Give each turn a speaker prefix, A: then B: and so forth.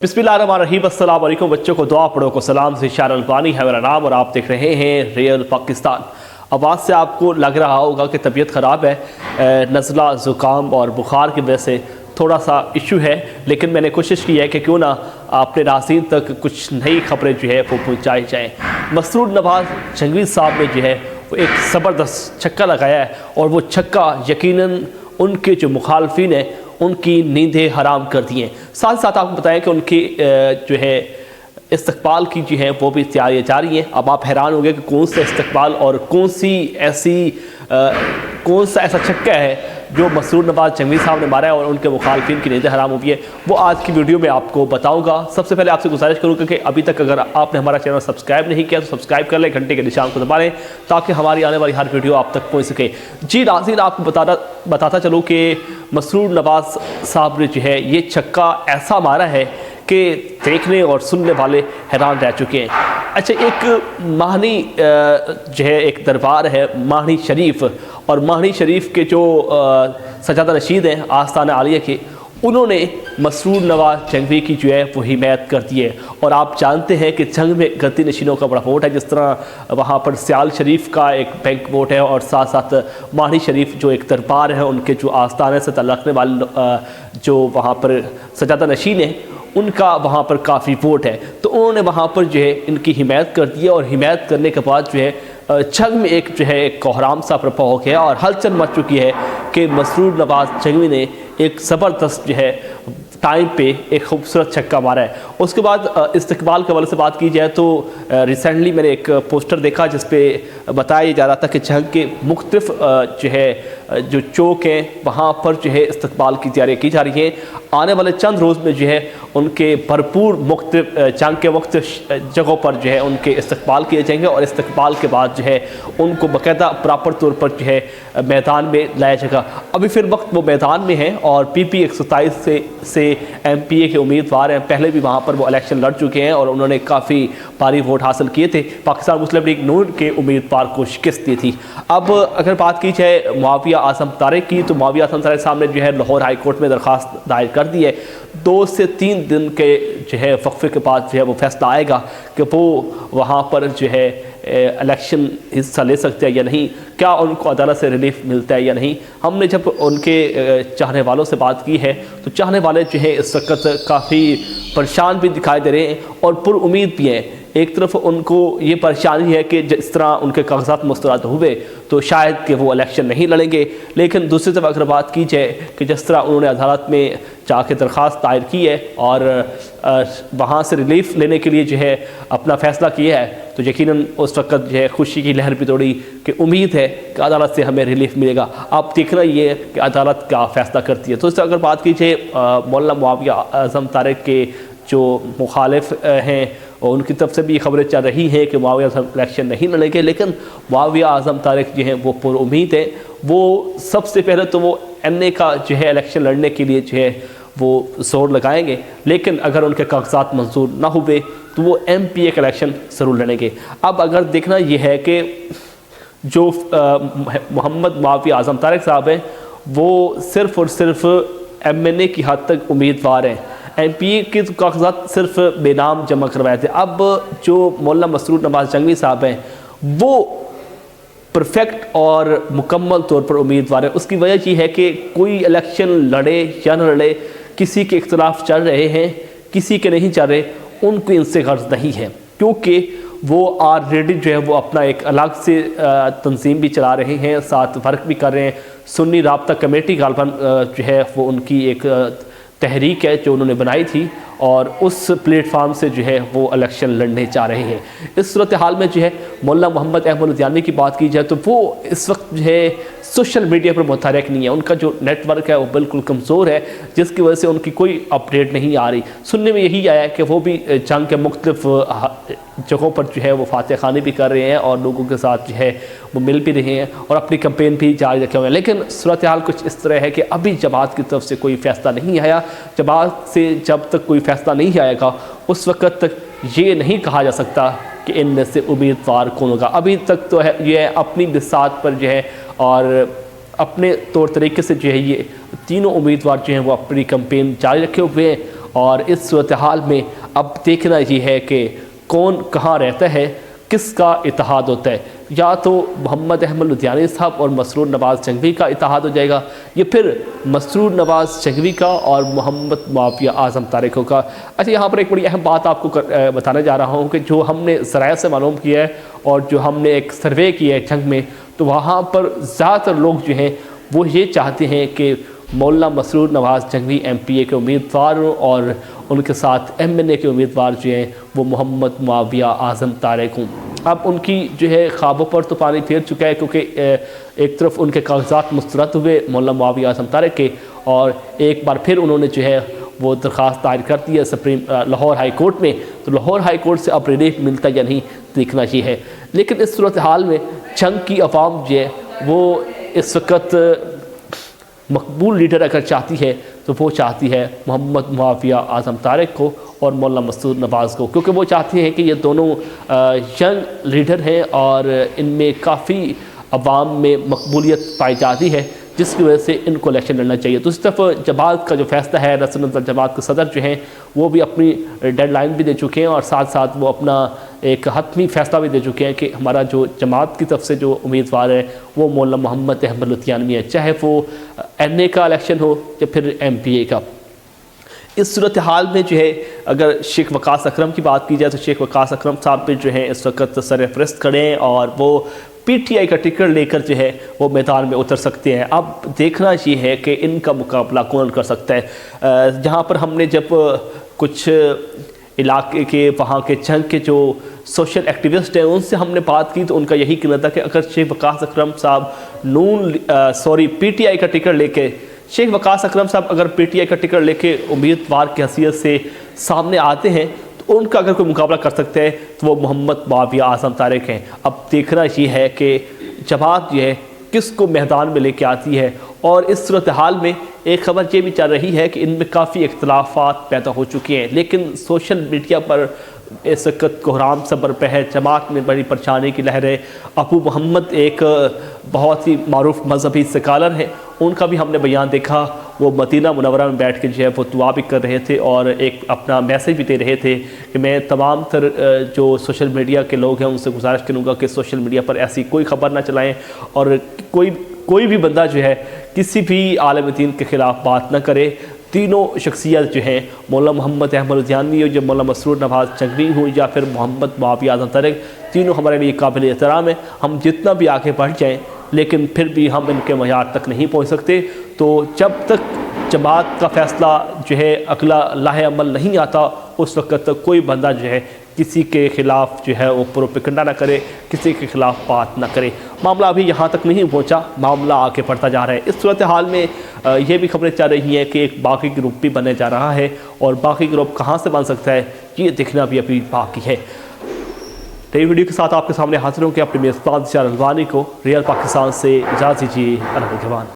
A: बिस्मिल्लाहिर्रहमानिर्रहीम। अस्सलाम वालेकुम बच्चों को दुआ पढ़ो को सलाम से शार अलबानी है मेरा नाम और आप देख रहे हैं रियल पाकिस्तान। आवाज़ से आपको लग रहा होगा कि तबीयत ख़राब है, नज़ला ज़ुकाम और बुखार की वजह से थोड़ा सा इशू है, लेकिन मैंने कोशिश की है कि क्यों ना अपने नाज़रीन तक कुछ नई खबरें जो है वो पहुँचाई जाएँ। मसरूर नवाज़ जंगवी साहब ने जो है वो एक ज़बरदस्त छक्का लगाया है और वो छक्का यकीनन उनके जो मुखालफिन हैं उनकी नींदें हराम कर दी हैं। साथ साथ आपको बताएं कि उनकी जो है इस्तकबाल की जो है वो भी तैयारियाँ जारी हैं। अब आप हैरान होंगे कि कौन सा इस्तकबाल और कौन सा ऐसा छक्का है जो मसरूर नवाज़ जंगवी साहब ने मारा है और उनके मुखालफिन की नींदें हराम हुई है, वो आज की वीडियो में आपको बताऊंगा। सबसे पहले आपसे गुजारिश करूंगा कि अभी तक अगर आपने हमारा चैनल सब्सक्राइब नहीं किया तो सब्सक्राइब कर लें, घंटे के निशान को दबा लें ताकि हमारी आने वाली हर वीडियो आप तक पहुँच सके। जी नाज़रीन, आपको बताता चलूँ कि मसरूर नवाज़ साहब ने जो है ये छक्का ऐसा मारा है कि देखने और सुनने वाले हैरान रह चुके हैं। अच्छा, एक माहनी जो है एक दरबार है माहनी शरीफ, और माहनी शरीफ के जो सजादा नशीद हैं आस्ताना आलिया के, उन्होंने मसरूर नवाज़ जंगवी की जो है वो हिमायत कर दी है। और आप जानते हैं कि जंग में गद्दी नशीनों का बड़ा वोट है, जिस तरह वहाँ पर सियाल शरीफ का एक बैंक वोट है और साथ साथ माहनी शरीफ जो एक दरबार है उनके जो आस्ताने से तल्लक़ने वाले जो वहाँ पर सजादा नशीन है उनका वहाँ पर काफ़ी वोट है। तो उन्होंने वहाँ पर जो है इनकी हिमायत कर दी है और हिमायत करने के बाद जो है जंग में एक जो है एक कोहराम सा बर्पा हो गया और हलचल मच चुकी है कि मसरूर नवाज़ जंगवी ने एक ज़बरदस्त जो है टाइम पे एक खूबसूरत छक्का मारा है। उसके बाद इस्तकबाल के हवाले से बात की जाए तो रिसेंटली मैंने एक पोस्टर देखा जिस पे बताया जा रहा था कि जंग के मुख्तलिफ जो है जो चौक हैं वहाँ पर जो है इस्तकबाल की तैयारी की जा रही है। आने वाले चंद रोज़ में जो है उनके भरपूर मुख्तलिफ जंग के मुख्तलिफ जगहों पर जो है उनके इस्तकबाल किए जाएंगे और इस्तकबाल के बाद जो है उनको बाकायदा प्रॉपर तौर पर जो है मैदान में लाया जाएगा। अभी फिर वक्त वो मैदान में है और PP 127 से MPA के उम्मीदवार हैं, पहले भी वहाँ पर वो इलेक्शन लड़ चुके हैं और उन्होंने काफ़ी भारी वोट हासिल किए थे। पाकिस्तान मुस्लिम लीग नून के उम्मीदवार को शिकस्त दी थी। अब अगर बात की जाए मुआविया आज़म तारिक की, तो मुआविया आज़म तारिक साहब ने जो है लाहौर हाई कोर्ट में दरख्वास्त दायर कर दी है। 2 से 3 दिन के जो है वक्फे के बाद जो है वो फैसला आएगा कि वो वहाँ पर जो है इलेक्शन हिस्सा ले सकते हैं या नहीं, क्या उनको अदालत से रिलीफ मिलता है या नहीं। हमने जब उनके चाहने वालों से बात की है तो चाहने वाले जो है इस वक्त काफ़ी परेशान भी दिखाई दे रहे हैं और पुरुम्मीद भी हैं। एक तरफ उनको ये परेशानी है कि जिस तरह उनके कागजात मुस्तरद हुए तो शायद कि वो इलेक्शन नहीं लड़ेंगे, लेकिन दूसरी तरफ अगर बात की जाए कि जिस तरह उन्होंने अदालत में जाके दरख्वास्त दायर की है और वहाँ से रिलीफ लेने के लिए जो है अपना फ़ैसला किया है, तो यकीनन उस वक्त जो है खुशी की लहर भी दौड़ी कि उम्मीद है कि अदालत से हमें रिलीफ मिलेगा। अब देखना ये है कि अदालत क्या फ़ैसला करती है। तो इससे अगर बात की जाए मौलाना मुआविया आज़म तारिक के जो मुखालिफ हैं और उनकी तरफ से भी खबरें चल रही हैं कि मुआविया इलेक्शन नहीं लड़ेंगे, लेकिन मुआविया आज़म तारिक जो हैं वो पुरुम्मीद है। वो सबसे पहले तो वो MA का जो है इलेक्शन लड़ने के लिए जो है वो जोर लगाएंगे, लेकिन अगर उनके कागजात मंजूर ना हुए तो वो MPA का इलेक्शन ज़रूर लड़ेंगे। अब अगर देखना ये है कि जो मोहम्मद मुआविया आज़म तारिक साहब हैं वो सिर्फ़ और सिर्फ MNA की हद तक उम्मीदवार हैं, MPA के कागजात सिर्फ बेनाम जमा करवाए थे। अब जो मौलाना मसरूर नवाज़ जंगवी साहब हैं वो परफेक्ट और मुकम्मल तौर पर उम्मीदवार है। उसकी वजह ये है कि कोई इलेक्शन लड़े या न लड़े, किसी के इख्तलाफ चल रहे हैं, किसी के नहीं चल रहे, उनको इनसे गर्ज नहीं है, क्योंकि वो ऑलरेडी जो है वो अपना एक अलग से तंजीम भी चला रहे हैं, साथ वर्क भी कर रहे हैं। सुन्नी राब्ता कमेटी गालबन जो है वो उनकी एक तहरीक है जो उन्होंने बनाई थी और उस प्लेटफार्म से जो है वो इलेक्शन लड़ने जा रहे हैं। इस सूरत हाल में जो है मौलाना मोहम्मद अहमद लुधियानवी की बात की जाए तो वो इस वक्त जो है सोशल मीडिया पर मुतहरक नहीं है, उनका जो नेटवर्क है वो बिल्कुल कमज़ोर है, जिसकी वजह से उनकी कोई अपडेट नहीं आ रही। सुनने में यही आया कि वो भी जंग के मुख्तलिफ जगहों पर जो है वो फातह खानी भी कर रहे हैं और लोगों के साथ जो है वो मिल भी रहे हैं और अपनी कैंपेन भी जारी रखे हुए हैं। लेकिन सूरत हाल कुछ इस तरह है कि अभी जमात की तरफ से कोई फ़ैसला नहीं आया। जमात से जब तक कोई फ़ैसला नहीं आएगा उस वक़्त तक ये नहीं कहा जा सकता कि इनमें से उम्मीदवार कौन होगा। अभी तक तो है ये अपनी बिसात पर जो है और अपने तौर तरीके से जो है ये तीनों उम्मीदवार जो हैं वो अपनी कैंपेन जारी रखे हुए हैं और इस सूरत हाल में अब देखना ये है कि कौन कहाँ रहता है, किसका इत्तेहाद होता है। या तो मोहम्मद अहमद लुधियानी साहब और मसरूर नवाज़ जंगवी का इत्तेहाद हो जाएगा, या फिर मसरूर नवाज़ जंगवी का और मोहम्मद मुआविया आज़म तारिकों का। अच्छा, यहाँ पर एक बड़ी अहम बात आपको बताने जा रहा हूँ कि जो हमने ज़राए से मालूम किया है और जो हमने एक सर्वे किया है जंग में, तो वहाँ पर ज़्यादातर लोग जो हैं वो ये चाहते हैं कि मौलाना मसरूर नवाज़ जंगवी MPA के उम्मीदवार और उनके साथ MNA के उम्मीदवार जो हैं वो मोहम्मद मुआविया आज़म तारिक हों। अब उनकी जो है ख्वाबों पर तो पानी फेर चुका है, क्योंकि एक तरफ उनके कागजात मुस्तरद हुए मौलाना मुआविया आज़म तारिक के, और एक बार फिर उन्होंने जो है वो दरख्वास्त दायर कर दी है लाहौर हाई कोर्ट में। तो लाहौर हाई कोर्ट से अब रिलीफ मिलता या नहीं देखना ये है। लेकिन इस सूरत हाल में जंग की अवाम जो है वो इस वक्त मकबूल लीडर अगर चाहती है तो वो चाहती है मोहम्मद मुआविया आज़म तारिक को और मौलाना मसरूर नवाज़ को, क्योंकि वो चाहती हैं कि ये दोनों यंग लीडर हैं और इनमें काफ़ी अवाम में मकबूलियत पाई जाती है, जिसकी वजह से इनको इलेक्शन लड़ना चाहिए। तो इस तरफ जमात का जो फैसला है, रसूल जमात के सदर जो हैं वो भी अपनी डेडलाइन भी दे चुके हैं और साथ साथ वो अपना एक हतमी फैसला भी दे चुके हैं कि हमारा जो जमात की तरफ से जो उम्मीदवार है वो मौलाना मोहम्मद अहमद लुधियानवी है, चाहे वो NA का इलेक्शन हो या फिर MPA का। इस सूरत हाल में जो है अगर शेख वकास अकरम की बात की जाए तो शेख वकास अकरम साहब भी जो है इस वक्त सरफरस्त खड़े हैं और वो PTI का टिकट लेकर जो है वो मैदान में उतर सकते हैं। अब देखना ये है कि इनका मुकाबला कौन कर सकता है। जहाँ पर हमने जब कुछ इलाके के वहाँ के जंग के जो सोशल एक्टिविस्ट हैं उनसे हमने बात की तो उनका यही कहना था कि अगर शेख वकास अकरम साहब PTI का टिकट लेके शेख वकास अकरम साहब अगर PTI का टिकट लेके उम्मीदवार की हैसियत से सामने आते हैं तो उनका अगर कोई मुकाबला कर सकते हैं तो वो मोहम्मद मुआविया आज़म तारिक हैं। अब देखना ये है कि जमात जो है किसको मैदान में लेके आती है। और इस सूरत हाल में एक खबर ये भी चल रही है कि इनमें काफ़ी इख्तलाफात पैदा हो चुके हैं, लेकिन सोशल मीडिया पर इस वक्त कोहराम सा बरपा है, जमात में बड़ी परेशानी की लहर है। अबू मोहम्मद एक बहुत ही मारूफ मजहबी स्कॉलर हैं, उनका भी हमने बयान देखा। वो मदीना मुनव्वरा में बैठ के जो है वो दुआ भी कर रहे थे और एक अपना मैसेज भी दे रहे थे कि मैं तमाम तर जो सोशल मीडिया के लोग हैं उनसे गुजारिश करूँगा कि सोशल मीडिया पर ऐसी कोई ख़बर ना चलाएँ और कोई भी बंदा जो है किसी भी आलम दीन के ख़िलाफ़ बात ना करे। तीनों शख्सियत जो हैं मौलाना मोहम्मद अहमद लुधियानवी हो, जो मौलाना मसरूर नवाज़ जंगवी हो या फिर मोहम्मद मुआविया आज़म तारिक, तीनों हमारे लिए काबिल एहतराम है। हम जितना भी आगे बढ़ जाएँ लेकिन फिर भी हम इनके मयार तक नहीं पहुँच सकते। तो जब तक जमात का फ़ैसला जो है अगला लाहे अमल नहीं आता उस वक्त तक कोई बंदा जो है किसी के ख़िलाफ़ जो है वो प्रोपेगेंडा ना करे, किसी के ख़िलाफ़ बात ना करे। मामला अभी यहाँ तक नहीं पहुँचा, मामला आगे बढ़ता जा रहा है। इस सूरत हाल में ये भी खबरें चल रही हैं कि एक बाकी ग्रुप भी बनने जा रहा है और बाकी ग्रुप कहाँ से बन सकता है ये देखना भी अभी बाकी है। नई वीडियो के साथ आपके सामने हाजिर होंगे अपने मेज़बान ज़िया अलवानी को रियल पाकिस्तान से इजाज़त दीजिए। अलविदा।